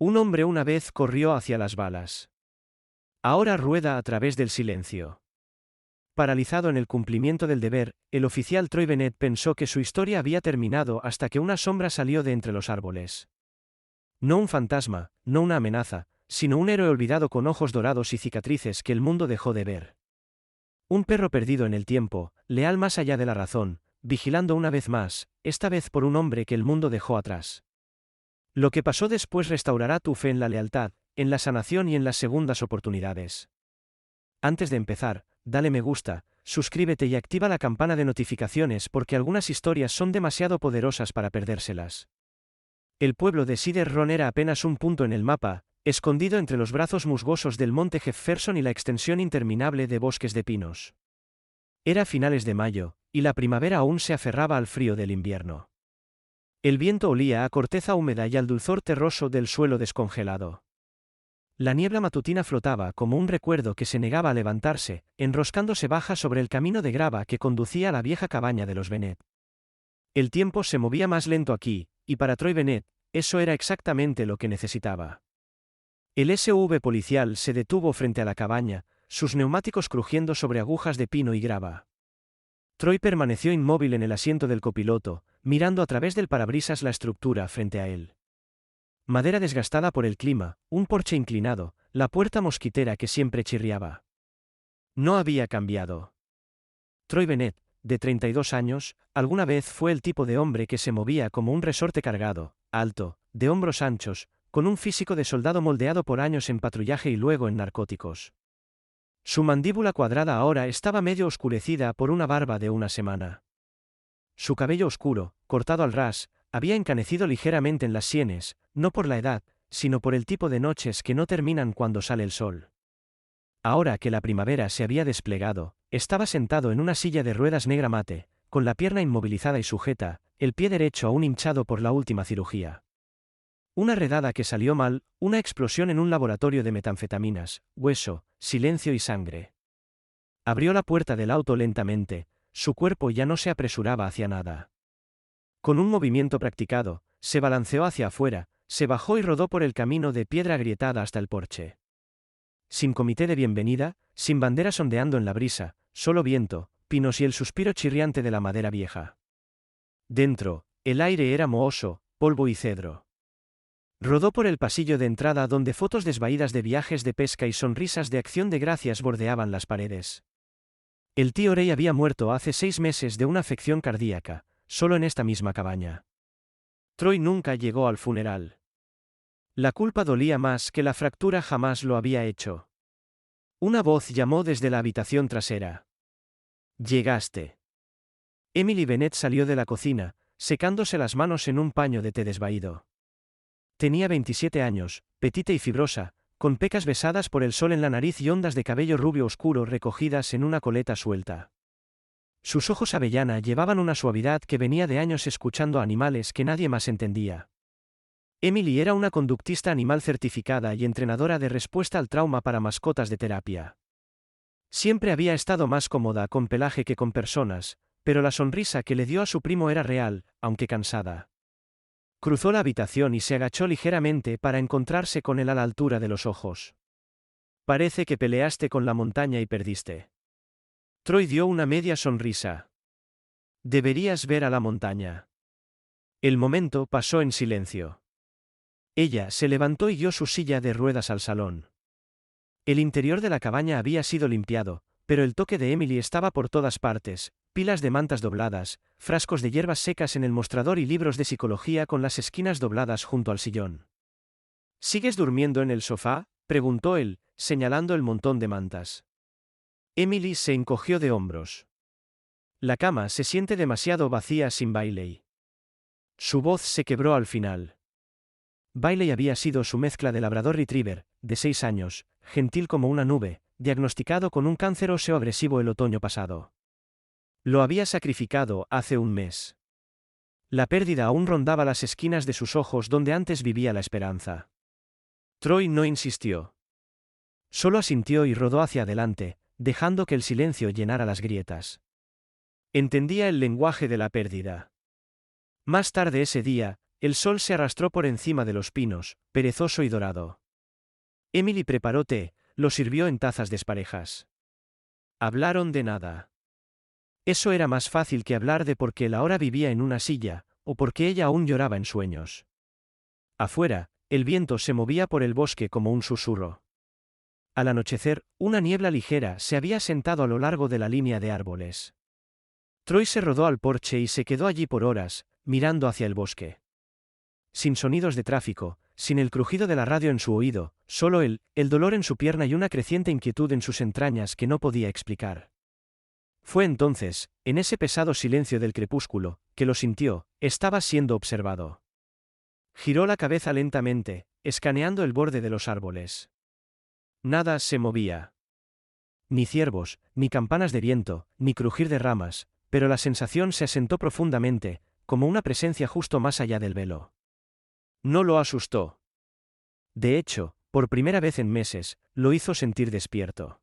Un hombre una vez corrió hacia las balas. Ahora rueda a través del silencio. Paralizado en el cumplimiento del deber, el oficial Troy Bennett pensó que su historia había terminado hasta que una sombra salió de entre los árboles. No un fantasma, no una amenaza, sino un héroe olvidado con ojos dorados y cicatrices que el mundo dejó de ver. Un perro perdido en el tiempo, leal más allá de la razón, vigilando una vez más, esta vez por un hombre que el mundo dejó atrás. Lo que pasó después restaurará tu fe en la lealtad, en la sanación y en las segundas oportunidades. Antes de empezar, dale me gusta, suscríbete y activa la campana de notificaciones porque algunas historias son demasiado poderosas para perdérselas. El pueblo de Cedar Run era apenas un punto en el mapa, escondido entre los brazos musgosos del monte Jefferson y la extensión interminable de bosques de pinos. Era finales de mayo, y la primavera aún se aferraba al frío del invierno. El viento olía a corteza húmeda y al dulzor terroso del suelo descongelado. La niebla matutina flotaba como un recuerdo que se negaba a levantarse, enroscándose baja sobre el camino de grava que conducía a la vieja cabaña de los Bennett. El tiempo se movía más lento aquí, y para Troy Bennett, eso era exactamente lo que necesitaba. El SUV policial se detuvo frente a la cabaña, sus neumáticos crujiendo sobre agujas de pino y grava. Troy permaneció inmóvil en el asiento del copiloto, mirando a través del parabrisas la estructura frente a él. Madera desgastada por el clima, un porche inclinado, la puerta mosquitera que siempre chirriaba. No había cambiado. Troy Bennett, de 32 años, alguna vez fue el tipo de hombre que se movía como un resorte cargado, alto, de hombros anchos, con un físico de soldado moldeado por años en patrullaje y luego en narcóticos. Su mandíbula cuadrada ahora estaba medio oscurecida por una barba de una semana. Su cabello oscuro, cortado al ras, había encanecido ligeramente en las sienes, no por la edad, sino por el tipo de noches que no terminan cuando sale el sol. Ahora que la primavera se había desplegado, estaba sentado en una silla de ruedas negra mate, con la pierna inmovilizada y sujeta, el pie derecho aún hinchado por la última cirugía. Una redada que salió mal, una explosión en un laboratorio de metanfetaminas, hueso, silencio y sangre. Abrió la puerta del auto lentamente, su cuerpo ya no se apresuraba hacia nada. Con un movimiento practicado, se balanceó hacia afuera, se bajó y rodó por el camino de piedra agrietada hasta el porche. Sin comité de bienvenida, sin banderas ondeando en la brisa, solo viento, pinos y el suspiro chirriante de la madera vieja. Dentro, el aire era mohoso, polvo y cedro. Rodó por el pasillo de entrada donde fotos desvaídas de viajes de pesca y sonrisas de acción de gracias bordeaban las paredes. El tío Ray había muerto hace 6 meses de una afección cardíaca, solo en esta misma cabaña. Troy nunca llegó al funeral. La culpa dolía más que la fractura jamás lo había hecho. Una voz llamó desde la habitación trasera. «Llegaste». Emily Bennett salió de la cocina, secándose las manos en un paño de té desvaído. Tenía 27 años, petite y fibrosa, con pecas besadas por el sol en la nariz y ondas de cabello rubio oscuro recogidas en una coleta suelta. Sus ojos avellana llevaban una suavidad que venía de años escuchando a animales que nadie más entendía. Emily era una conductista animal certificada y entrenadora de respuesta al trauma para mascotas de terapia. Siempre había estado más cómoda con pelaje que con personas, pero la sonrisa que le dio a su primo era real, aunque cansada. Cruzó la habitación y se agachó ligeramente para encontrarse con él a la altura de los ojos. «Parece que peleaste con la montaña y perdiste». Troy dio una media sonrisa. «Deberías ver a la montaña». El momento pasó en silencio. Ella se levantó y guió su silla de ruedas al salón. El interior de la cabaña había sido limpiado, pero el toque de Emily estaba por todas partes, pilas de mantas dobladas, frascos de hierbas secas en el mostrador y libros de psicología con las esquinas dobladas junto al sillón. ¿Sigues durmiendo en el sofá?, preguntó él, señalando el montón de mantas. Emily se encogió de hombros. La cama se siente demasiado vacía sin Bailey. Su voz se quebró al final. Bailey había sido su mezcla de labrador retriever, de 6 años, gentil como una nube, diagnosticado con un cáncer óseo agresivo el otoño pasado. Lo había sacrificado hace un mes. La pérdida aún rondaba las esquinas de sus ojos donde antes vivía la esperanza. Troy no insistió. Solo asintió y rodó hacia adelante, dejando que el silencio llenara las grietas. Entendía el lenguaje de la pérdida. Más tarde ese día, El sol se arrastró por encima de los pinos, perezoso y dorado. Emily preparó té, lo sirvió en tazas desparejas. Hablaron de nada. Eso era más fácil que hablar de por qué él ahora vivía en una silla, o por qué ella aún lloraba en sueños. Afuera, el viento se movía por el bosque como un susurro. Al anochecer, una niebla ligera se había sentado a lo largo de la línea de árboles. Troy se rodó al porche y se quedó allí por horas, mirando hacia el bosque. Sin sonidos de tráfico, sin el crujido de la radio en su oído, solo él, el dolor en su pierna y una creciente inquietud en sus entrañas que no podía explicar. Fue entonces, en ese pesado silencio del crepúsculo, que lo sintió, estaba siendo observado. Giró la cabeza lentamente, escaneando el borde de los árboles. Nada se movía. Ni ciervos, ni campanas de viento, ni crujir de ramas, pero la sensación se asentó profundamente, como una presencia justo más allá del velo. No lo asustó. De hecho, por primera vez en meses, lo hizo sentir despierto.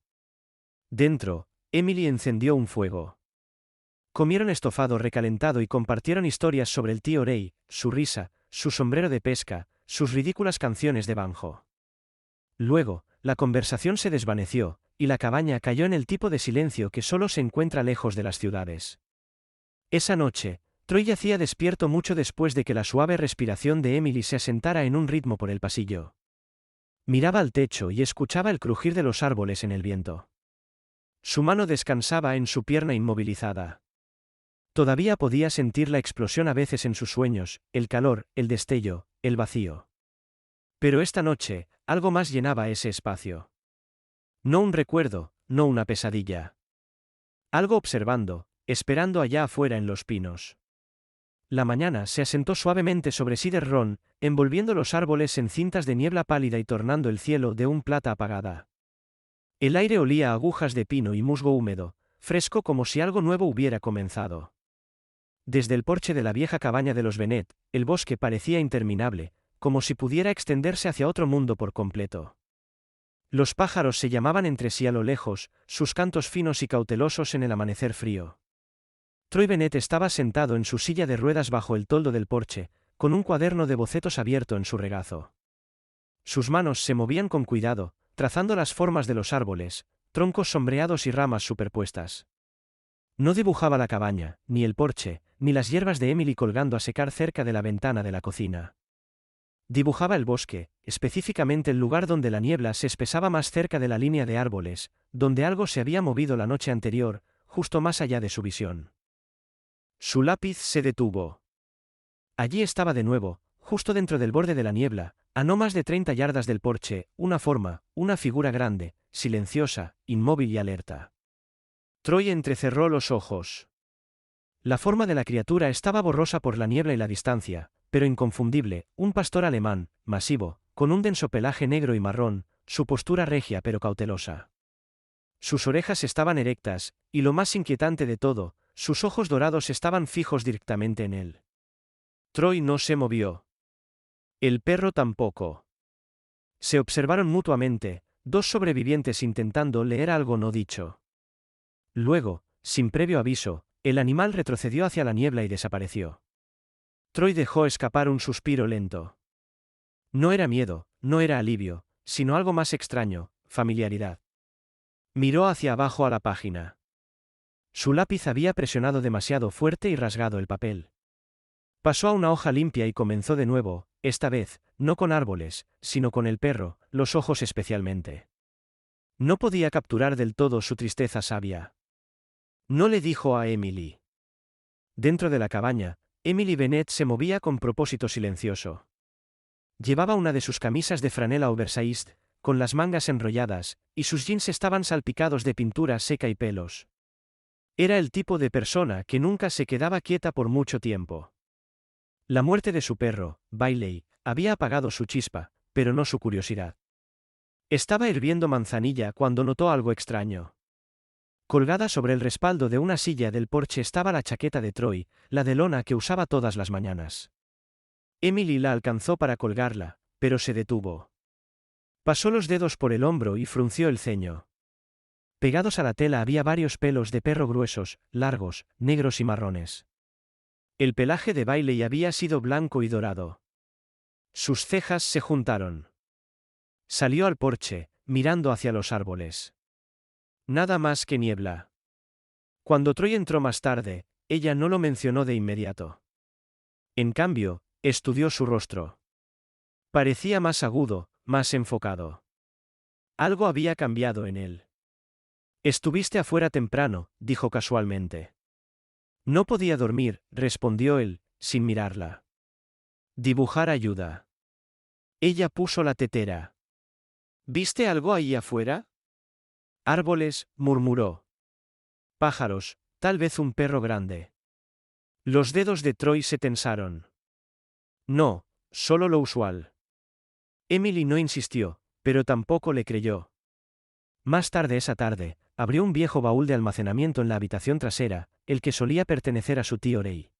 Dentro, Emily encendió un fuego. Comieron estofado recalentado y compartieron historias sobre el tío Ray, su risa, su sombrero de pesca, sus ridículas canciones de banjo. Luego, la conversación se desvaneció, y la cabaña cayó en el tipo de silencio que solo se encuentra lejos de las ciudades. Esa noche, Troy yacía despierto mucho después de que la suave respiración de Emily se asentara en un ritmo por el pasillo. Miraba al techo y escuchaba el crujir de los árboles en el viento. Su mano descansaba en su pierna inmovilizada. Todavía podía sentir la explosión a veces en sus sueños, el calor, el destello, el vacío. Pero esta noche, algo más llenaba ese espacio. No un recuerdo, no una pesadilla. Algo observando, esperando allá afuera en los pinos. La mañana se asentó suavemente sobre Cedar Run, envolviendo los árboles en cintas de niebla pálida y tornando el cielo de un plata apagada. El aire olía a agujas de pino y musgo húmedo, fresco como si algo nuevo hubiera comenzado. Desde el porche de la vieja cabaña de los Bennett, el bosque parecía interminable, como si pudiera extenderse hacia otro mundo por completo. Los pájaros se llamaban entre sí a lo lejos, sus cantos finos y cautelosos en el amanecer frío. Troy Bennett estaba sentado en su silla de ruedas bajo el toldo del porche, con un cuaderno de bocetos abierto en su regazo. Sus manos se movían con cuidado, trazando las formas de los árboles, troncos sombreados y ramas superpuestas. No dibujaba la cabaña, ni el porche, ni las hierbas de Emily colgando a secar cerca de la ventana de la cocina. Dibujaba el bosque, específicamente el lugar donde la niebla se espesaba más cerca de la línea de árboles, donde algo se había movido la noche anterior, justo más allá de su visión. Su lápiz se detuvo. Allí estaba de nuevo, justo dentro del borde de la niebla, a no más de 30 yardas del porche, una forma, una figura grande, silenciosa, inmóvil y alerta. Troy entrecerró los ojos. La forma de la criatura estaba borrosa por la niebla y la distancia, pero inconfundible, un pastor alemán, masivo, con un denso pelaje negro y marrón, su postura regia pero cautelosa. Sus orejas estaban erectas, y lo más inquietante de todo, sus ojos dorados estaban fijos directamente en él. Troy no se movió. El perro tampoco. Se observaron mutuamente, dos sobrevivientes intentando leer algo no dicho. Luego, sin previo aviso, el animal retrocedió hacia la niebla y desapareció. Troy dejó escapar un suspiro lento. No era miedo, no era alivio, sino algo más extraño, familiaridad. Miró hacia abajo a la página. Su lápiz había presionado demasiado fuerte y rasgado el papel. Pasó a una hoja limpia y comenzó de nuevo, esta vez, no con árboles, sino con el perro, los ojos especialmente. No podía capturar del todo su tristeza sabia. No le dijo a Emily. Dentro de la cabaña, Emily Bennett se movía con propósito silencioso. Llevaba una de sus camisas de franela oversized, con las mangas enrolladas, y sus jeans estaban salpicados de pintura seca y pelos. Era el tipo de persona que nunca se quedaba quieta por mucho tiempo. La muerte de su perro, Bailey, había apagado su chispa, pero no su curiosidad. Estaba hirviendo manzanilla cuando notó algo extraño. Colgada sobre el respaldo de una silla del porche estaba la chaqueta de Troy, la de lona que usaba todas las mañanas. Emily la alcanzó para colgarla, pero se detuvo. Pasó los dedos por el hombro y frunció el ceño. Pegados a la tela había varios pelos de perro gruesos, largos, negros y marrones. El pelaje de Bailey había sido blanco y dorado. Sus cejas se juntaron. Salió al porche, mirando hacia los árboles. Nada más que niebla. Cuando Troy entró más tarde, ella no lo mencionó de inmediato. En cambio, estudió su rostro. Parecía más agudo, más enfocado. Algo había cambiado en él. Estuviste afuera temprano, dijo casualmente. No podía dormir, respondió él, sin mirarla. Dibujar ayuda. Ella puso la tetera. ¿Viste algo ahí afuera? Árboles, murmuró. Pájaros, tal vez un perro grande. Los dedos de Troy se tensaron. No, solo lo usual. Emily no insistió, pero tampoco le creyó. Más tarde esa tarde, abrió un viejo baúl de almacenamiento en la habitación trasera, el que solía pertenecer a su tío Ray.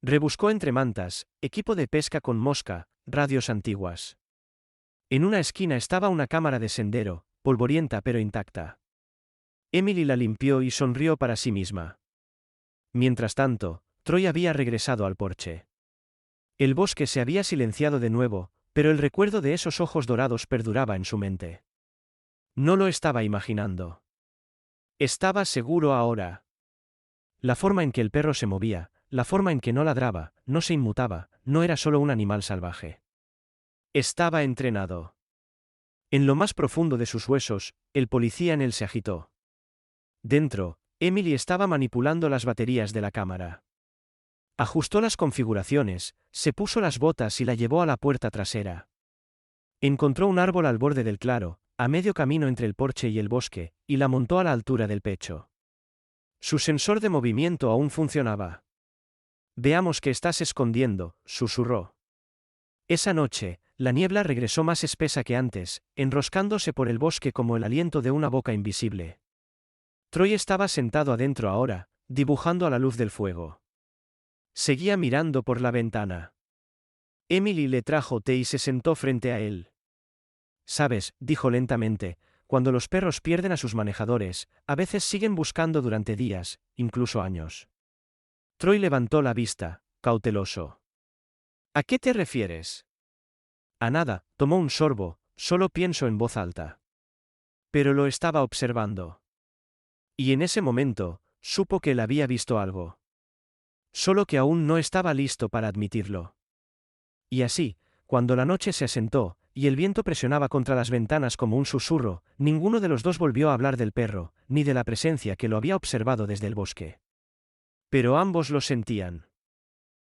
Rebuscó entre mantas, equipo de pesca con mosca, radios antiguas. En una esquina estaba una cámara de sendero, polvorienta pero intacta. Emily la limpió y sonrió para sí misma. Mientras tanto, Troy había regresado al porche. El bosque se había silenciado de nuevo, pero el recuerdo de esos ojos dorados perduraba en su mente. No lo estaba imaginando. Estaba seguro ahora. La forma en que el perro se movía, la forma en que no ladraba, no se inmutaba, no era solo un animal salvaje. Estaba entrenado. En lo más profundo de sus huesos, el policía en él se agitó. Dentro, Emily estaba manipulando las baterías de la cámara. Ajustó las configuraciones, se puso las botas y la llevó a la puerta trasera. Encontró un árbol al borde del claro, a medio camino entre el porche y el bosque, y la montó a la altura del pecho. Su sensor de movimiento aún funcionaba. Veamos qué estás escondiendo, susurró. Esa noche, la niebla regresó más espesa que antes, enroscándose por el bosque como el aliento de una boca invisible. Troy estaba sentado adentro ahora, dibujando a la luz del fuego. Seguía mirando por la ventana. Emily le trajo té y se sentó frente a él. Sabes, dijo lentamente, cuando los perros pierden a sus manejadores, a veces siguen buscando durante días, incluso años. Troy levantó la vista, cauteloso. ¿A qué te refieres? A nada, tomó un sorbo, solo pienso en voz alta. Pero lo estaba observando. Y en ese momento, supo que él había visto algo. Solo que aún no estaba listo para admitirlo. Y así, cuando la noche se asentó, y el viento presionaba contra las ventanas como un susurro, ninguno de los dos volvió a hablar del perro, ni de la presencia que lo había observado desde el bosque. Pero ambos lo sentían.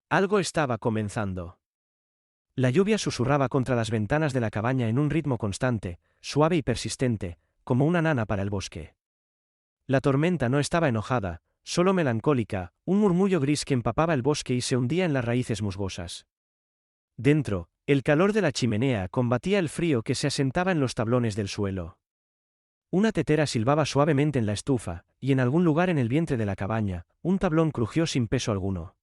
Algo estaba comenzando. La lluvia susurraba contra las ventanas de la cabaña en un ritmo constante, suave y persistente, como una nana para el bosque. La tormenta no estaba enojada, solo melancólica, un murmullo gris que empapaba el bosque y se hundía en las raíces musgosas. Dentro, el calor de la chimenea combatía el frío que se asentaba en los tablones del suelo. Una tetera silbaba suavemente en la estufa, y en algún lugar en el vientre de la cabaña, un tablón crujió sin peso alguno.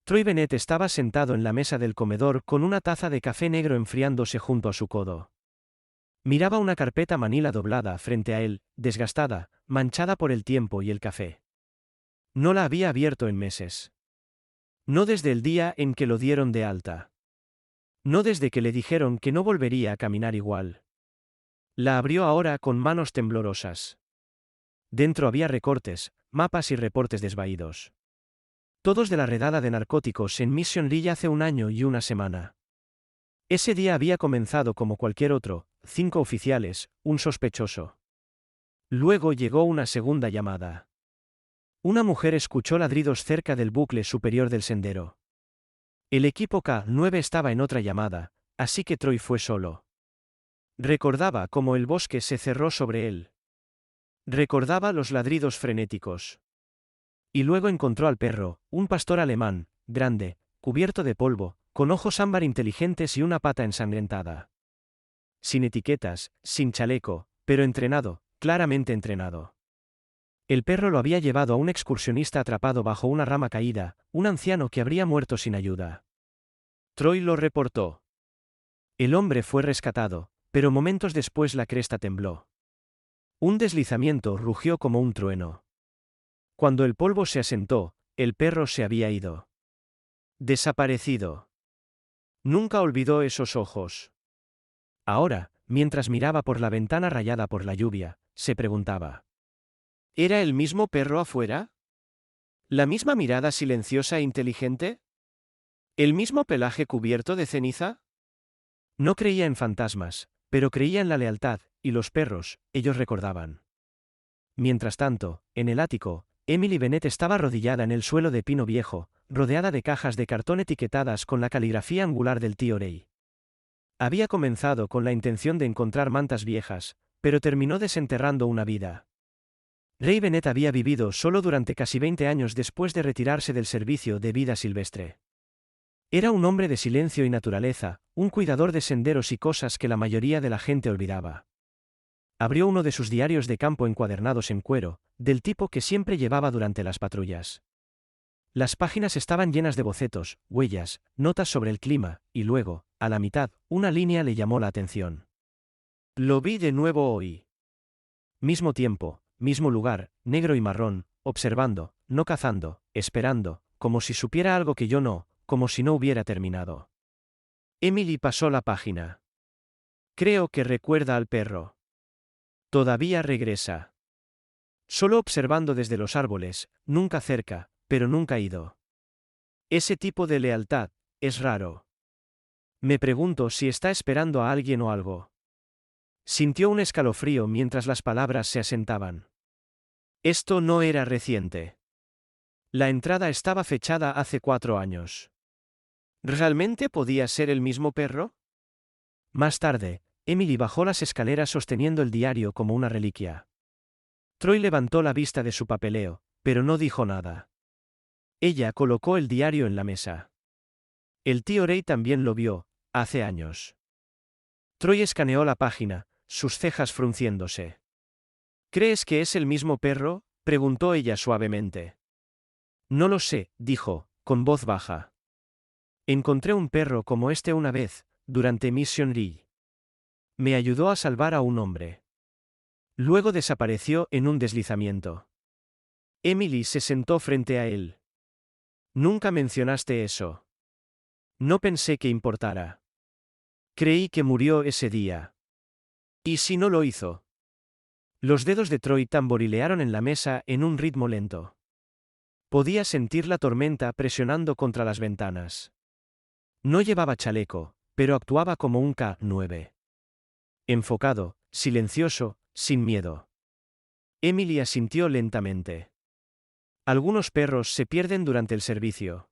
Troy Bennett estaba sentado en la mesa del comedor con una taza de café negro enfriándose junto a su codo. Miraba una carpeta manila doblada frente a él, desgastada, manchada por el tiempo y el café. No la había abierto en meses. No desde el día en que lo dieron de alta. No desde que le dijeron que no volvería a caminar igual. La abrió ahora con manos temblorosas. Dentro había recortes, mapas y reportes desvaídos. Todos de la redada de narcóticos en Mission Ridge hace un año y una semana. Ese día había comenzado como cualquier otro, 5 oficiales, un sospechoso. Luego llegó una segunda llamada. Una mujer escuchó ladridos cerca del bucle superior del sendero. El equipo K-9 estaba en otra llamada, así que Troy fue solo. Recordaba cómo el bosque se cerró sobre él. Recordaba los ladridos frenéticos. Y luego encontró al perro, un pastor alemán, grande, cubierto de polvo, con ojos ámbar inteligentes y una pata ensangrentada. Sin etiquetas, sin chaleco, pero entrenado, claramente entrenado. El perro lo había llevado a un excursionista atrapado bajo una rama caída, un anciano que habría muerto sin ayuda. Troy lo reportó. El hombre fue rescatado, pero momentos después la cresta tembló. Un deslizamiento rugió como un trueno. Cuando el polvo se asentó, el perro se había ido. Desaparecido. Nunca olvidó esos ojos. Ahora, mientras miraba por la ventana rayada por la lluvia, se preguntaba: ¿era el mismo perro afuera? ¿La misma mirada silenciosa e inteligente? ¿El mismo pelaje cubierto de ceniza? No creía en fantasmas, pero creía en la lealtad, y los perros, ellos recordaban. Mientras tanto, en el ático, Emily Bennett estaba arrodillada en el suelo de pino viejo, rodeada de cajas de cartón etiquetadas con la caligrafía angular del tío Ray. Había comenzado con la intención de encontrar mantas viejas, pero terminó desenterrando una vida. Ray Bennett había vivido solo durante casi 20 años después de retirarse del servicio de vida silvestre. Era un hombre de silencio y naturaleza, un cuidador de senderos y cosas que la mayoría de la gente olvidaba. Abrió uno de sus diarios de campo encuadernados en cuero, del tipo que siempre llevaba durante las patrullas. Las páginas estaban llenas de bocetos, huellas, notas sobre el clima, y luego, a la mitad, una línea le llamó la atención. Lo vi de nuevo hoy. Mismo tiempo, mismo lugar, negro y marrón, observando, no cazando, esperando, como si supiera algo que yo no, como si no hubiera terminado. Emily pasó la página. Creo que recuerda al perro. Todavía regresa. Solo observando desde los árboles, nunca cerca, pero nunca ido. Ese tipo de lealtad, es raro. Me pregunto si está esperando a alguien o algo. Sintió un escalofrío mientras las palabras se asentaban. Esto no era reciente. La entrada estaba fechada hace 4 años. ¿Realmente podía ser el mismo perro? Más tarde, Emily bajó las escaleras sosteniendo el diario como una reliquia. Troy levantó la vista de su papeleo, pero no dijo nada. Ella colocó el diario en la mesa. El tío Ray también lo vio, hace años. Troy escaneó la página, sus cejas frunciéndose. ¿Crees que es el mismo perro?, preguntó ella suavemente. No lo sé, dijo, con voz baja. Encontré un perro como este una vez, durante Mission Lee. Me ayudó a salvar a un hombre. Luego desapareció en un deslizamiento. Emily se sentó frente a él. Nunca mencionaste eso. No pensé que importara. Creí que murió ese día. ¿Y si no lo hizo? Los dedos de Troy tamborilearon en la mesa en un ritmo lento. Podía sentir la tormenta presionando contra las ventanas. No llevaba chaleco, pero actuaba como un K-9. Enfocado, silencioso, sin miedo. Emily asintió lentamente. Algunos perros se pierden durante el servicio.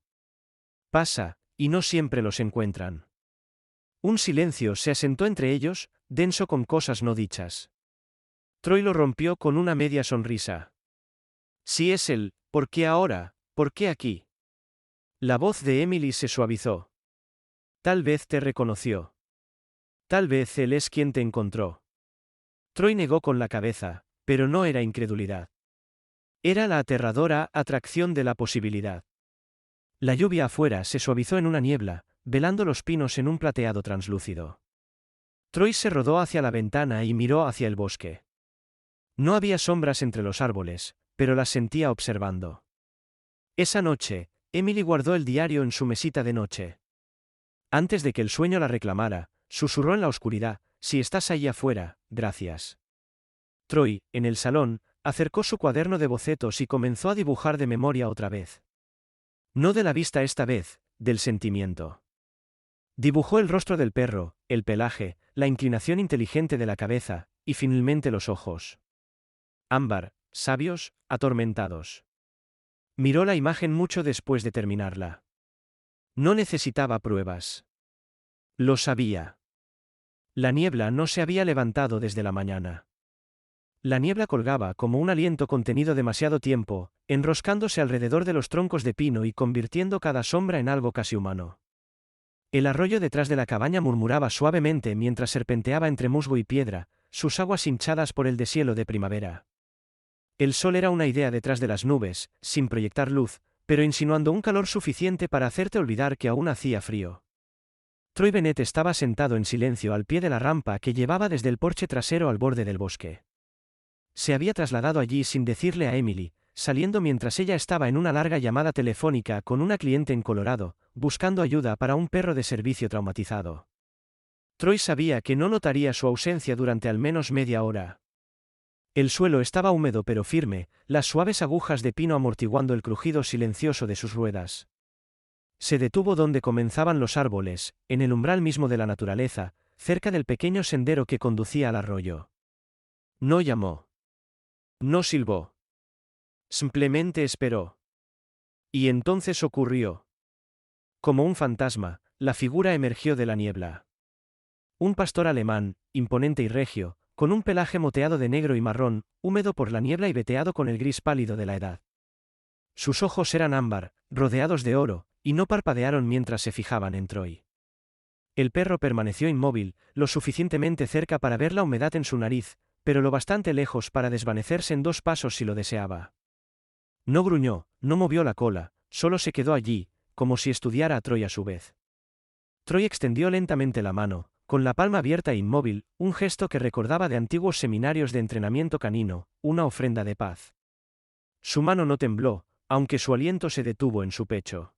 Pasa, y no siempre los encuentran. Un silencio se asentó entre ellos, denso con cosas no dichas. Troy lo rompió con una media sonrisa. Si es él, ¿por qué ahora? ¿Por qué aquí? La voz de Emily se suavizó. Tal vez te reconoció. Tal vez él es quien te encontró. Troy negó con la cabeza, pero no era incredulidad. Era la aterradora atracción de la posibilidad. La lluvia afuera se suavizó en una niebla, velando los pinos en un plateado translúcido. Troy se rodó hacia la ventana y miró hacia el bosque. No había sombras entre los árboles, pero las sentía observando. Esa noche, Emily guardó el diario en su mesita de noche. Antes de que el sueño la reclamara, susurró en la oscuridad: si estás ahí afuera, gracias. Troy, en el salón, acercó su cuaderno de bocetos y comenzó a dibujar de memoria otra vez. No de la vista esta vez, del sentimiento. Dibujó el rostro del perro, el pelaje, la inclinación inteligente de la cabeza, y finalmente los ojos. Ámbar, sabios, atormentados. Miró la imagen mucho después de terminarla. No necesitaba pruebas. Lo sabía. La niebla no se había levantado desde la mañana. La niebla colgaba como un aliento contenido demasiado tiempo, enroscándose alrededor de los troncos de pino y convirtiendo cada sombra en algo casi humano. El arroyo detrás de la cabaña murmuraba suavemente mientras serpenteaba entre musgo y piedra, sus aguas hinchadas por el deshielo de primavera. El sol era una idea detrás de las nubes, sin proyectar luz, pero insinuando un calor suficiente para hacerte olvidar que aún hacía frío. Troy Bennett estaba sentado en silencio al pie de la rampa que llevaba desde el porche trasero al borde del bosque. Se había trasladado allí sin decirle a Emily, saliendo mientras ella estaba en una larga llamada telefónica con una cliente en Colorado, buscando ayuda para un perro de servicio traumatizado. Troy sabía que no notaría su ausencia durante al menos media hora. El suelo estaba húmedo pero firme, las suaves agujas de pino amortiguando el crujido silencioso de sus ruedas. Se detuvo donde comenzaban los árboles, en el umbral mismo de la naturaleza, cerca del pequeño sendero que conducía al arroyo. No llamó. No silbó. Simplemente esperó. Y entonces ocurrió. Como un fantasma, la figura emergió de la niebla. Un pastor alemán, imponente y regio, con un pelaje moteado de negro y marrón, húmedo por la niebla y veteado con el gris pálido de la edad. Sus ojos eran ámbar, rodeados de oro, y no parpadearon mientras se fijaban en Troy. El perro permaneció inmóvil, lo suficientemente cerca para ver la humedad en su nariz, pero lo bastante lejos para desvanecerse en 2 pasos si lo deseaba. No gruñó, no movió la cola, solo se quedó allí, como si estudiara a Troy a su vez. Troy extendió lentamente la mano, con la palma abierta e inmóvil, un gesto que recordaba de antiguos seminarios de entrenamiento canino, una ofrenda de paz. Su mano no tembló, aunque su aliento se detuvo en su pecho.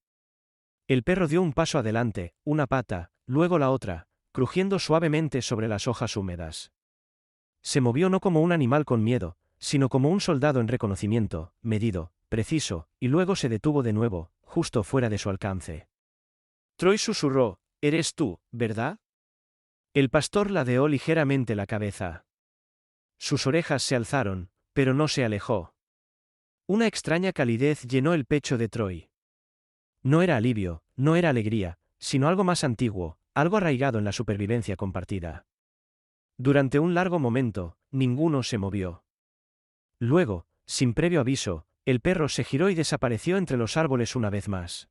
El perro dio un paso adelante, una pata, luego la otra, crujiendo suavemente sobre las hojas húmedas. Se movió no como un animal con miedo, sino como un soldado en reconocimiento, medido, preciso, y luego se detuvo de nuevo, justo fuera de su alcance. Troy susurró, «¿Eres tú, verdad?» El pastor ladeó ligeramente la cabeza. Sus orejas se alzaron, pero no se alejó. Una extraña calidez llenó el pecho de Troy. No era alivio, no era alegría, sino algo más antiguo, algo arraigado en la supervivencia compartida. Durante un largo momento, ninguno se movió. Luego, sin previo aviso, el perro se giró y desapareció entre los árboles una vez más.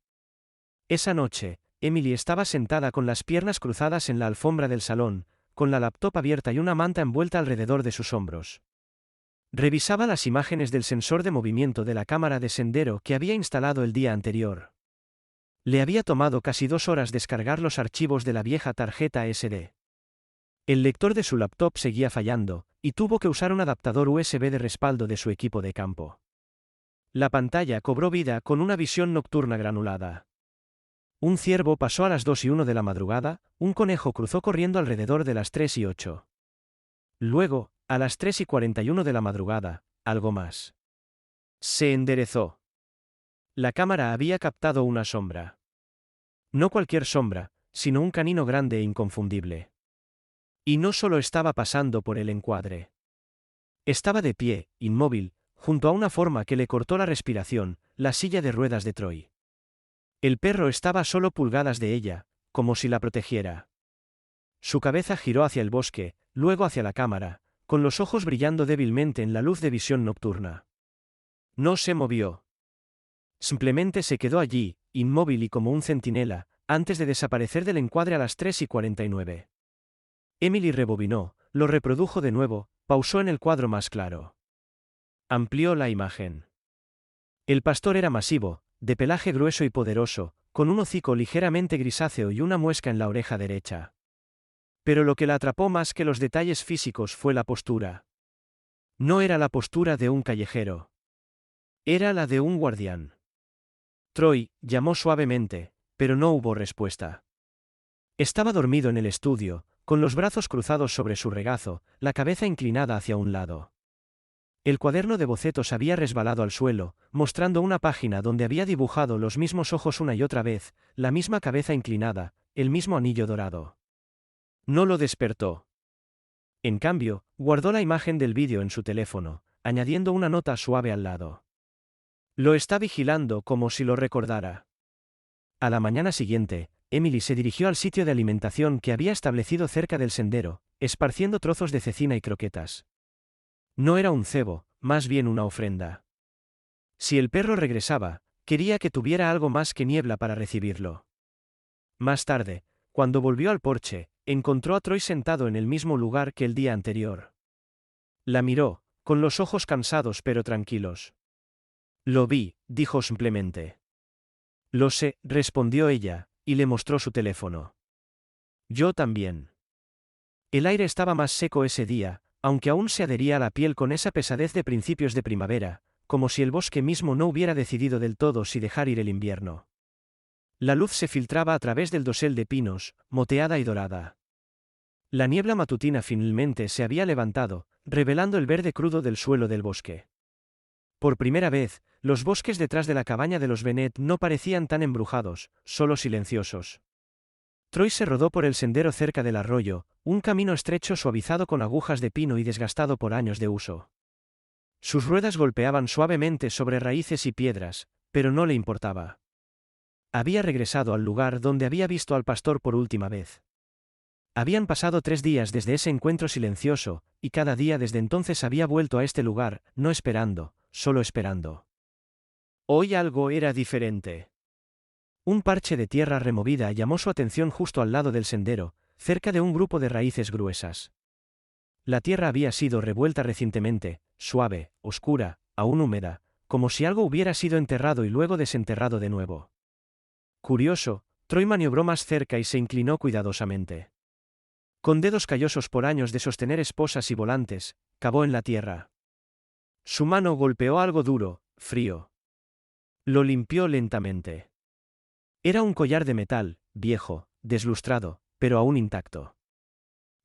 Esa noche, Emily estaba sentada con las piernas cruzadas en la alfombra del salón, con la laptop abierta y una manta envuelta alrededor de sus hombros. Revisaba las imágenes del sensor de movimiento de la cámara de sendero que había instalado el día anterior. Le había tomado casi 2 horas descargar los archivos de la vieja tarjeta SD. El lector de su laptop seguía fallando, y tuvo que usar un adaptador USB de respaldo de su equipo de campo. La pantalla cobró vida con una visión nocturna granulada. Un ciervo pasó a las 2:01 de la madrugada, un conejo cruzó corriendo alrededor de las 3:08. Luego, a las 3:41 de la madrugada, algo más. Se enderezó. La cámara había captado una sombra. No cualquier sombra, sino un canino grande e inconfundible. Y no solo estaba pasando por el encuadre. Estaba de pie, inmóvil, junto a una forma que le cortó la respiración, la silla de ruedas de Troy. El perro estaba a solo pulgadas de ella, como si la protegiera. Su cabeza giró hacia el bosque, luego hacia la cámara, con los ojos brillando débilmente en la luz de visión nocturna. No se movió. Simplemente se quedó allí, inmóvil y como un centinela, antes de desaparecer del encuadre a las 3:49. Emily rebobinó, lo reprodujo de nuevo, pausó en el cuadro más claro. Amplió la imagen. El pastor era masivo, de pelaje grueso y poderoso, con un hocico ligeramente grisáceo y una muesca en la oreja derecha. Pero lo que la atrapó más que los detalles físicos fue la postura. No era la postura de un callejero. Era la de un guardián. Troy llamó suavemente, pero no hubo respuesta. Estaba dormido en el estudio, con los brazos cruzados sobre su regazo, la cabeza inclinada hacia un lado. El cuaderno de bocetos había resbalado al suelo, mostrando una página donde había dibujado los mismos ojos una y otra vez, la misma cabeza inclinada, el mismo anillo dorado. No lo despertó. En cambio, guardó la imagen del vídeo en su teléfono, añadiendo una nota suave al lado. Lo está vigilando como si lo recordara. A la mañana siguiente, Emily se dirigió al sitio de alimentación que había establecido cerca del sendero, esparciendo trozos de cecina y croquetas. No era un cebo, más bien una ofrenda. Si el perro regresaba, quería que tuviera algo más que niebla para recibirlo. Más tarde, cuando volvió al porche, encontró a Troy sentado en el mismo lugar que el día anterior. La miró, con los ojos cansados pero tranquilos. Lo vi, dijo simplemente. Lo sé, respondió ella, y le mostró su teléfono. Yo también. El aire estaba más seco ese día, aunque aún se adhería a la piel con esa pesadez de principios de primavera, como si el bosque mismo no hubiera decidido del todo si dejar ir el invierno. La luz se filtraba a través del dosel de pinos, moteada y dorada. La niebla matutina finalmente se había levantado, revelando el verde crudo del suelo del bosque. Por primera vez, los bosques detrás de la cabaña de los Bennet no parecían tan embrujados, solo silenciosos. Troy se rodó por el sendero cerca del arroyo, un camino estrecho suavizado con agujas de pino y desgastado por años de uso. Sus ruedas golpeaban suavemente sobre raíces y piedras, pero no le importaba. Había regresado al lugar donde había visto al pastor por última vez. Habían pasado 3 días desde ese encuentro silencioso, y cada día desde entonces había vuelto a este lugar, no esperando, solo esperando. Hoy algo era diferente. Un parche de tierra removida llamó su atención justo al lado del sendero, cerca de un grupo de raíces gruesas. La tierra había sido revuelta recientemente, suave, oscura, aún húmeda, como si algo hubiera sido enterrado y luego desenterrado de nuevo. Curioso, Troy maniobró más cerca y se inclinó cuidadosamente. Con dedos callosos por años de sostener esposas y volantes, cavó en la tierra. Su mano golpeó algo duro, frío. Lo limpió lentamente. Era un collar de metal, viejo, deslustrado, pero aún intacto.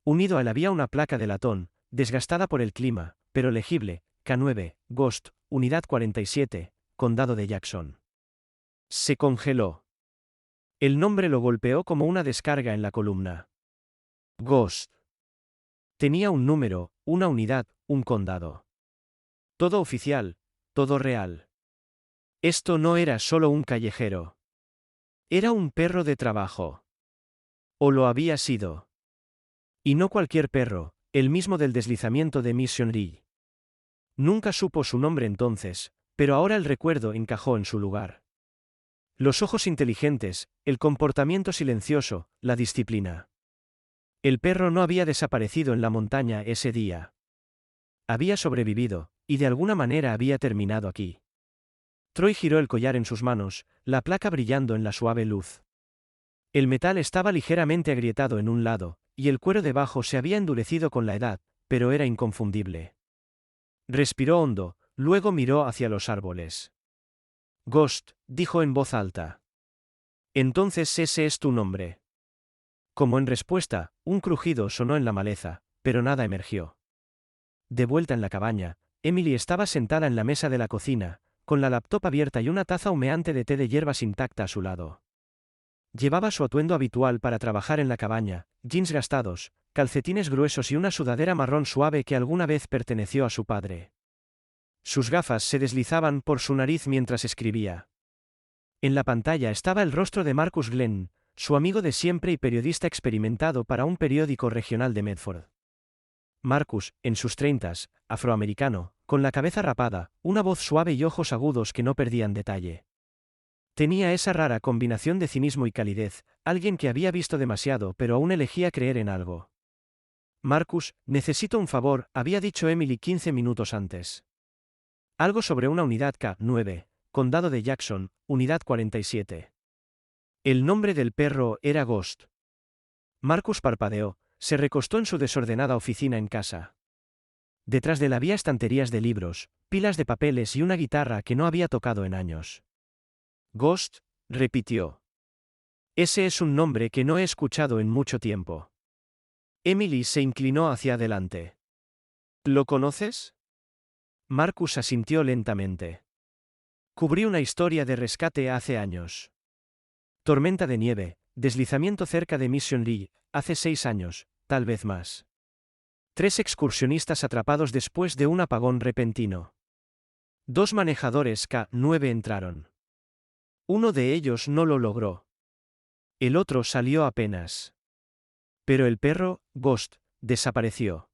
Unido a él había una placa de latón, desgastada por el clima, pero legible, K9, Ghost, Unidad 47, Condado de Jackson. Se congeló. El nombre lo golpeó como una descarga en la columna. Ghost. Tenía un número, una unidad, un condado. Todo oficial, todo real. Esto no era solo un callejero. Era un perro de trabajo. O lo había sido. Y no cualquier perro, el mismo del deslizamiento de Mission Ridge. Nunca supo su nombre entonces, pero ahora el recuerdo encajó en su lugar. Los ojos inteligentes, el comportamiento silencioso, la disciplina. El perro no había desaparecido en la montaña ese día. Había sobrevivido, y de alguna manera había terminado aquí. Troy giró el collar en sus manos, la placa brillando en la suave luz. El metal estaba ligeramente agrietado en un lado, y el cuero debajo se había endurecido con la edad, pero era inconfundible. Respiró hondo, luego miró hacia los árboles. Ghost, dijo en voz alta. Entonces ese es tu nombre. Como en respuesta, un crujido sonó en la maleza, pero nada emergió. De vuelta en la cabaña, Emily estaba sentada en la mesa de la cocina, con la laptop abierta y una taza humeante de té de hierbas intacta a su lado. Llevaba su atuendo habitual para trabajar en la cabaña, jeans gastados, calcetines gruesos y una sudadera marrón suave que alguna vez perteneció a su padre. Sus gafas se deslizaban por su nariz mientras escribía. En la pantalla estaba el rostro de Marcus Glenn, su amigo de siempre y periodista experimentado para un periódico regional de Medford. Marcus, en sus 30s, afroamericano, con la cabeza rapada, una voz suave y ojos agudos que no perdían detalle. Tenía esa rara combinación de cinismo y calidez, alguien que había visto demasiado pero aún elegía creer en algo. Marcus, necesito un favor, había dicho Emily 15 minutos antes. Algo sobre una unidad K9, Condado de Jackson, Unidad 47. El nombre del perro era Ghost. Marcus parpadeó, se recostó en su desordenada oficina en casa. Detrás de él había estanterías de libros, pilas de papeles y una guitarra que no había tocado en años. Ghost, repitió. Ese es un nombre que no he escuchado en mucho tiempo. Emily se inclinó hacia adelante. ¿Lo conoces? Marcus asintió lentamente. Cubrí una historia de rescate hace años. Tormenta de nieve, deslizamiento cerca de Mission Ridge, hace 6 años, tal vez más. 3 excursionistas atrapados después de un apagón repentino. 2 manejadores K9 entraron. Uno de ellos no lo logró. El otro salió apenas. Pero el perro, Ghost, desapareció.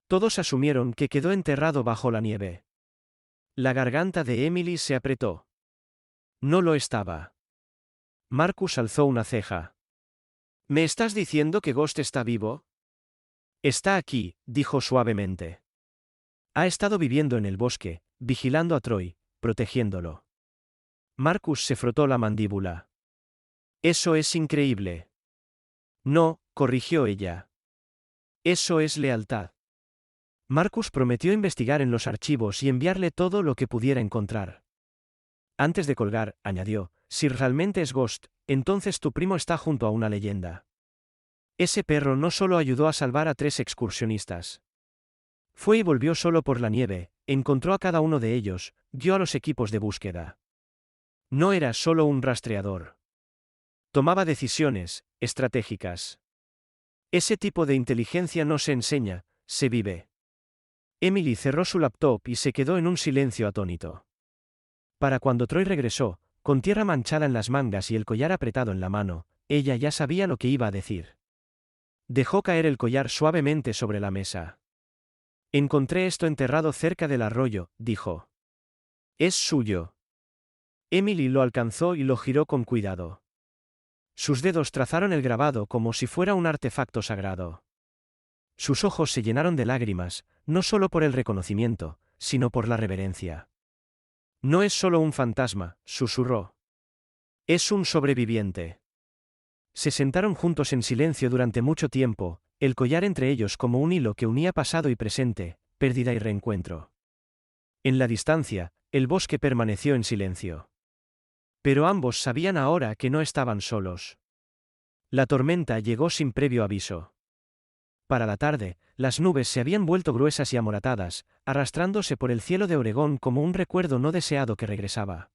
Todos asumieron que quedó enterrado bajo la nieve. La garganta de Emily se apretó. No lo estaba. Marcus alzó una ceja. ¿Me estás diciendo que Ghost está vivo? Está aquí, dijo suavemente. Ha estado viviendo en el bosque, vigilando a Troy, protegiéndolo. Marcus se frotó la mandíbula. Eso es increíble. No, corrigió ella. Eso es lealtad. Marcus prometió investigar en los archivos y enviarle todo lo que pudiera encontrar. Antes de colgar, añadió, si realmente es Ghost, entonces tu primo está junto a una leyenda. Ese perro no solo ayudó a salvar a 3 excursionistas. Fue y volvió solo por la nieve, encontró a cada uno de ellos, guió a los equipos de búsqueda. No era solo un rastreador. Tomaba decisiones estratégicas. Ese tipo de inteligencia no se enseña, se vive. Emily cerró su laptop y se quedó en un silencio atónito. Para cuando Troy regresó, con tierra manchada en las mangas y el collar apretado en la mano, ella ya sabía lo que iba a decir. Dejó caer el collar suavemente sobre la mesa. Encontré esto enterrado cerca del arroyo, dijo. Es suyo. Emily lo alcanzó y lo giró con cuidado. Sus dedos trazaron el grabado como si fuera un artefacto sagrado. Sus ojos se llenaron de lágrimas, no solo por el reconocimiento, sino por la reverencia. No es solo un fantasma, susurró. Es un sobreviviente. Se sentaron juntos en silencio durante mucho tiempo, el collar entre ellos como un hilo que unía pasado y presente, pérdida y reencuentro. En la distancia, el bosque permaneció en silencio. Pero ambos sabían ahora que no estaban solos. La tormenta llegó sin previo aviso. Para la tarde, las nubes se habían vuelto gruesas y amoratadas, arrastrándose por el cielo de Oregón como un recuerdo no deseado que regresaba.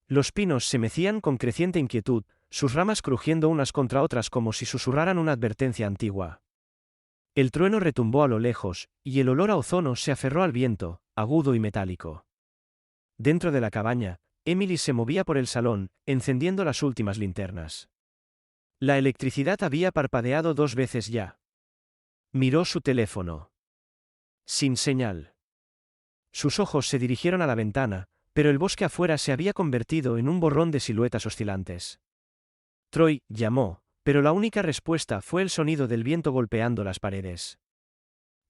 Los pinos se mecían con creciente inquietud, sus ramas crujiendo unas contra otras como si susurraran una advertencia antigua. El trueno retumbó a lo lejos, y el olor a ozono se aferró al viento, agudo y metálico. Dentro de la cabaña, Emily se movía por el salón, encendiendo las últimas linternas. La electricidad había parpadeado 2 veces ya. Miró su teléfono. Sin señal. Sus ojos se dirigieron a la ventana, pero el bosque afuera se había convertido en un borrón de siluetas oscilantes. Troy llamó, pero la única respuesta fue el sonido del viento golpeando las paredes.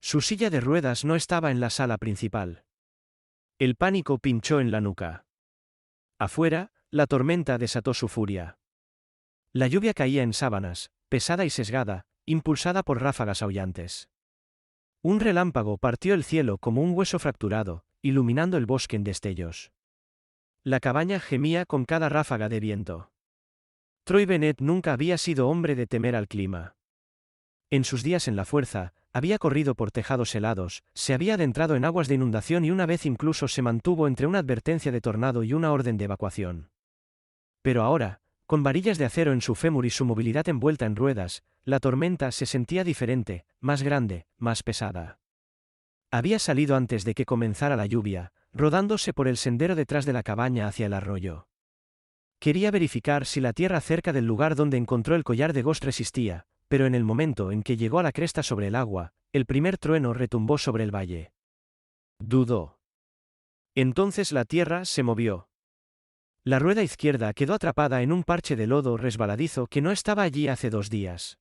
Su silla de ruedas no estaba en la sala principal. El pánico pinchó en la nuca. Afuera, la tormenta desató su furia. La lluvia caía en sábanas, pesada y sesgada, impulsada por ráfagas aullantes. Un relámpago partió el cielo como un hueso fracturado, iluminando el bosque en destellos. La cabaña gemía con cada ráfaga de viento. Troy Bennett nunca había sido hombre de temer al clima. En sus días en la fuerza, había corrido por tejados helados, se había adentrado en aguas de inundación y una vez incluso se mantuvo entre una advertencia de tornado y una orden de evacuación. Pero ahora, con varillas de acero en su fémur y su movilidad envuelta en ruedas, la tormenta se sentía diferente, más grande, más pesada. Había salido antes de que comenzara la lluvia, rodándose por el sendero detrás de la cabaña hacia el arroyo. Quería verificar si la tierra cerca del lugar donde encontró el collar de Ghost resistía, pero en el momento en que llegó a la cresta sobre el agua, el primer trueno retumbó sobre el valle. Dudó. Entonces la tierra se movió. La rueda izquierda quedó atrapada en un parche de lodo resbaladizo que no estaba allí hace 2 días.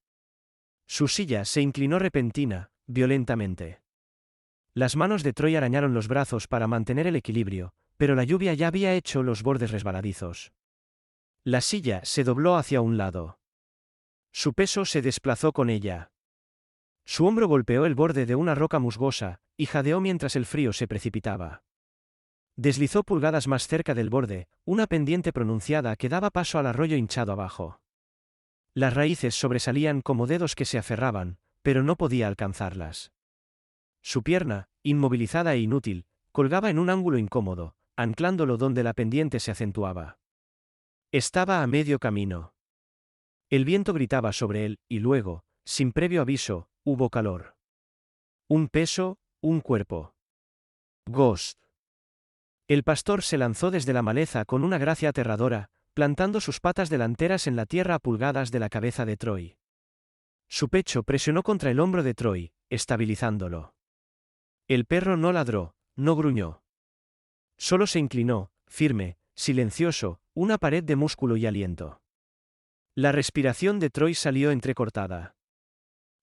Su silla se inclinó repentina, violentamente. Las manos de Troy arañaron los brazos para mantener el equilibrio, pero la lluvia ya había hecho los bordes resbaladizos. La silla se dobló hacia un lado. Su peso se desplazó con ella. Su hombro golpeó el borde de una roca musgosa, y jadeó mientras el frío se precipitaba. Deslizó pulgadas más cerca del borde, una pendiente pronunciada que daba paso al arroyo hinchado abajo. Las raíces sobresalían como dedos que se aferraban, pero no podía alcanzarlas. Su pierna, inmovilizada e inútil, colgaba en un ángulo incómodo, anclándolo donde la pendiente se acentuaba. Estaba a medio camino. El viento gritaba sobre él, y luego, sin previo aviso, hubo calor. Un peso, un cuerpo. Ghost. El pastor se lanzó desde la maleza con una gracia aterradora, plantando sus patas delanteras en la tierra a pulgadas de la cabeza de Troy. Su pecho presionó contra el hombro de Troy, estabilizándolo. El perro no ladró, no gruñó. Solo se inclinó, firme, silencioso, una pared de músculo y aliento. La respiración de Troy salió entrecortada.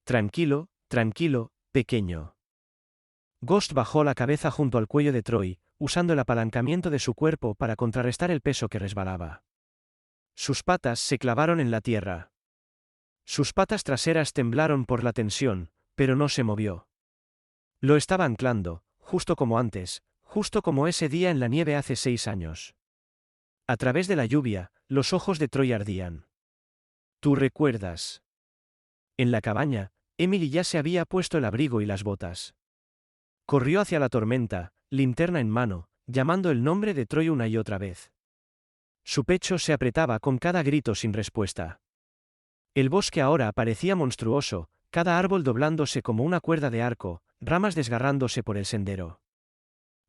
Tranquilo, tranquilo, pequeño. Ghost bajó la cabeza junto al cuello de Troy, usando el apalancamiento de su cuerpo para contrarrestar el peso que resbalaba. Sus patas se clavaron en la tierra. Sus patas traseras temblaron por la tensión, pero no se movió. Lo estaba anclando, justo como antes, justo como ese día en la nieve hace 6 años. A través de la lluvia, los ojos de Troy ardían. ¿Tú recuerdas? En la cabaña, Emily ya se había puesto el abrigo y las botas. Corrió hacia la tormenta, linterna en mano, llamando el nombre de Troy una y otra vez. Su pecho se apretaba con cada grito sin respuesta. El bosque ahora parecía monstruoso, cada árbol doblándose como una cuerda de arco, ramas desgarrándose por el sendero.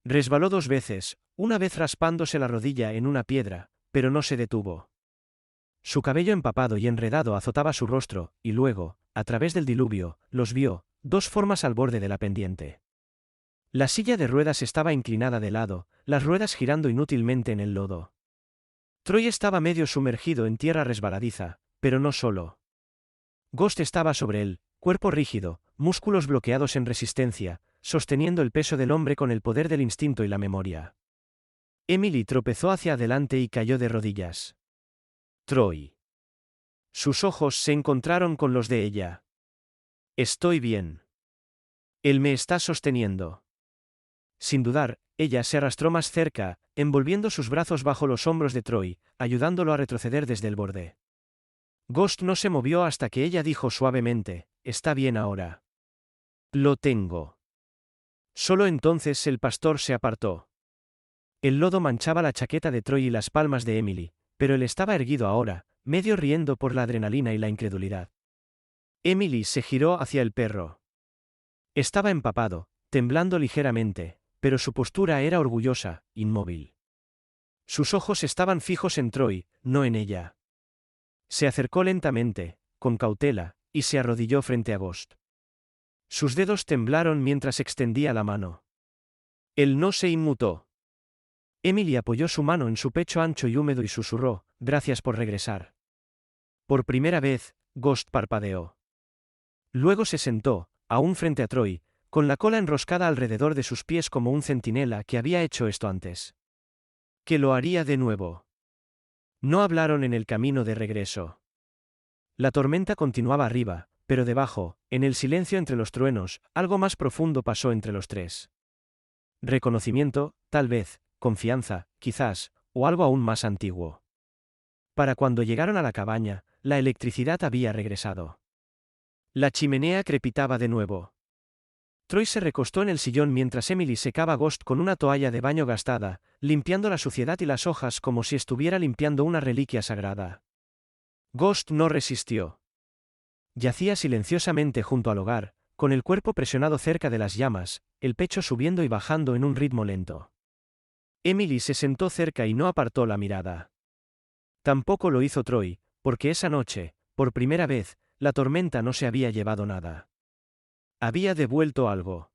Resbaló 2 veces, una vez raspándose la rodilla en una piedra, pero no se detuvo. Su cabello empapado y enredado azotaba su rostro, y luego, a través del diluvio, los vio, 2 formas al borde de la pendiente. La silla de ruedas estaba inclinada de lado, las ruedas girando inútilmente en el lodo. Troy estaba medio sumergido en tierra resbaladiza, pero no solo. Ghost estaba sobre él, cuerpo rígido, músculos bloqueados en resistencia, sosteniendo el peso del hombre con el poder del instinto y la memoria. Emily tropezó hacia adelante y cayó de rodillas. Troy. Sus ojos se encontraron con los de ella. Estoy bien. Él me está sosteniendo. Sin dudar, ella se arrastró más cerca, envolviendo sus brazos bajo los hombros de Troy, ayudándolo a retroceder desde el borde. Ghost no se movió hasta que ella dijo suavemente, «Está bien ahora». «Lo tengo». Solo entonces el pastor se apartó. El lodo manchaba la chaqueta de Troy y las palmas de Emily, pero él estaba erguido ahora, medio riendo por la adrenalina y la incredulidad. Emily se giró hacia el perro. Estaba empapado, temblando ligeramente, pero su postura era orgullosa, inmóvil. Sus ojos estaban fijos en Troy, no en ella. Se acercó lentamente, con cautela, y se arrodilló frente a Ghost. Sus dedos temblaron mientras extendía la mano. Él no se inmutó. Emily apoyó su mano en su pecho ancho y húmedo y susurró, «Gracias por regresar». Por primera vez, Ghost parpadeó. Luego se sentó, aún frente a Troy, con la cola enroscada alrededor de sus pies como un centinela que había hecho esto antes. Que lo haría de nuevo. No hablaron en el camino de regreso. La tormenta continuaba arriba, pero debajo, en el silencio entre los truenos, algo más profundo pasó entre los tres. Reconocimiento, tal vez, confianza, quizás, o algo aún más antiguo. Para cuando llegaron a la cabaña, la electricidad había regresado. La chimenea crepitaba de nuevo. Troy se recostó en el sillón mientras Emily secaba a Ghost con una toalla de baño gastada, limpiando la suciedad y las hojas como si estuviera limpiando una reliquia sagrada. Ghost no resistió. Yacía silenciosamente junto al hogar, con el cuerpo presionado cerca de las llamas, el pecho subiendo y bajando en un ritmo lento. Emily se sentó cerca y no apartó la mirada. Tampoco lo hizo Troy, porque esa noche, por primera vez, la tormenta no se había llevado nada. Había devuelto algo.